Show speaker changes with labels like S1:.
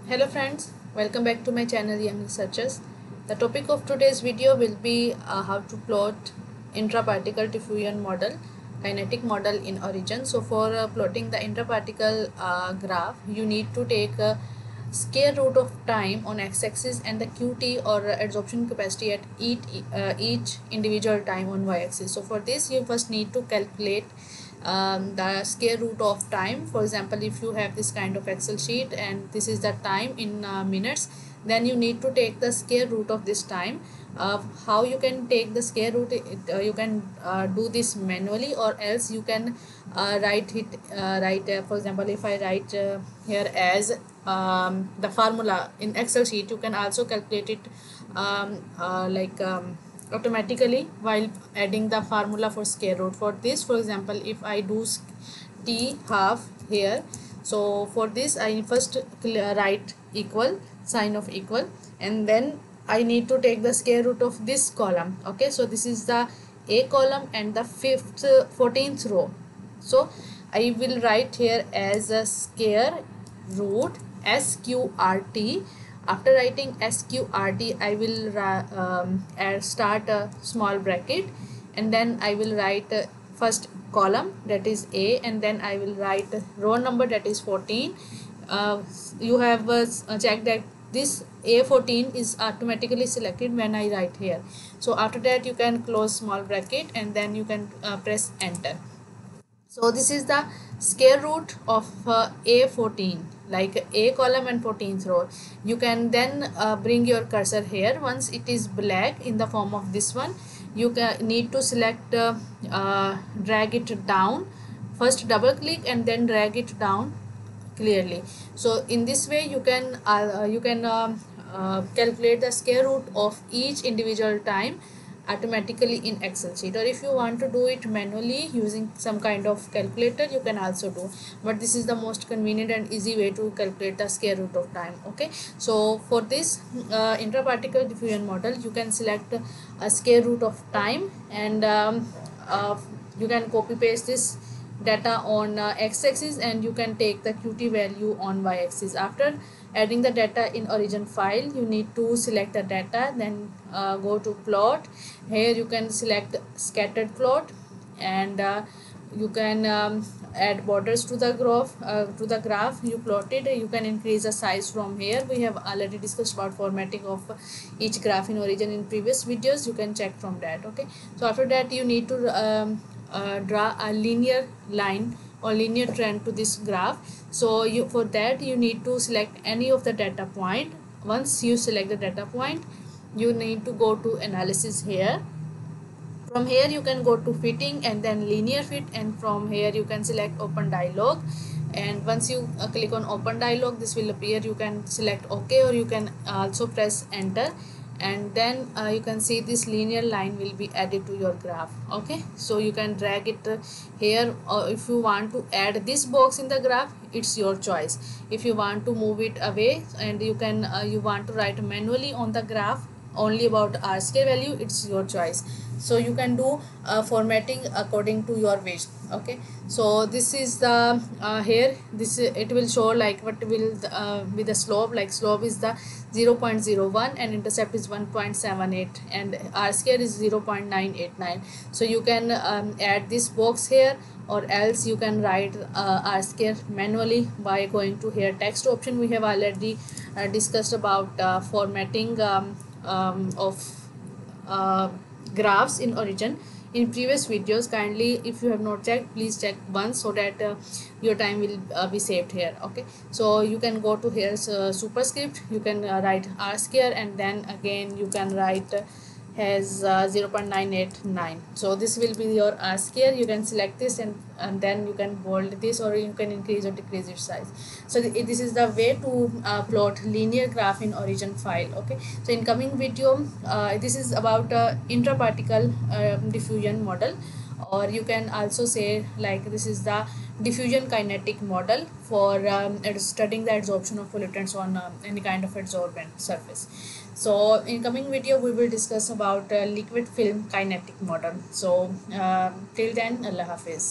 S1: Hello friends, welcome back to my channel Young Researchers. The topic of today's video will be how to plot intraparticle diffusion model, kinetic model in origin. So for plotting the intraparticle graph, you need to take square root of time on x-axis and the qt or adsorption capacity at each individual time on y-axis. So for this you first need to calculate the square root of time. For example, if you have this kind of excel sheet and this is the time in minutes, then you need to take the square root of this time. How you can take the square root, you can do this manually, or else you can write it for example, if I write here as the formula in excel sheet, you can also calculate it automatically while adding the formula for square root. For this, for example, if I do t half here, so for this I first write equal, sign of equal, and then I need to take the square root of this column. Okay, so this is the a column and the 14th row. So I will write here as a square root sqrt. After writing sqrt, I will start a small bracket, and then I will write first column, that is a, and then I will write row number, that is 14. You have checked that this A14 is automatically selected when I write here. So after that you can close small bracket and then you can press enter. So this is the square root of A14, like A column and 14th row. You can then bring your cursor here. Once it is black in the form of this one, you need to select drag it down. First double click and then drag it down clearly. So in this way you can calculate the square root of each individual time automatically in excel sheet, or if you want to do it manually using some kind of calculator, you can also do, but this is the most convenient and easy way to calculate the square root of time. Okay, so for this intraparticle diffusion model, you can select a square root of time, and you can copy paste this data on x-axis, and you can take the qt value on y-axis. After adding the data in origin file, you need to select the data, then go to plot. Here you can select scattered plot, and you can add borders to the graph you plotted. You can increase the size from here. We have already discussed about formatting of each graph in origin in previous videos. You can check from that. Okay, so after that you need to draw a linear line or linear trend to this graph. So for that you need to select any of the data point. Once you select the data point, you need to go to analysis here. From here you can go to fitting and then linear fit, and from here you can select open dialog, and once you click on open dialog, this will appear. You can select OK, or you can also press enter, and then you can see this linear line will be added to your graph. Okay, so you can drag it here, or if you want to add this box in the graph, it's your choice. If you want to move it away and you can you want to write manually on the graph only about r-square value, it's your choice. So you can do formatting according to your wish. Okay, so this is the here this it will show like what will be the slope. Like slope is the 0.01 and intercept is 1.78 and r-square is 0.989. so you can add this box here, or else you can write r-square manually by going to here text option. We have already discussed about formatting of graphs in origin in previous videos. Kindly, if you have not checked, please check once so that your time will be saved here. Okay, so you can go to here superscript. You can write r-square, and then again you can write has 0.989. so this will be your r-square. You can select this, and then you can bold this, or you can increase or decrease its size. So this is the way to plot linear graph in origin file. Okay, so in coming video this is about intraparticle diffusion model, or you can also say like this is the diffusion kinetic model for studying the adsorption of pollutants on any kind of adsorbent surface. So in coming video we will discuss about liquid film kinetic model. So till then, Allah Hafiz.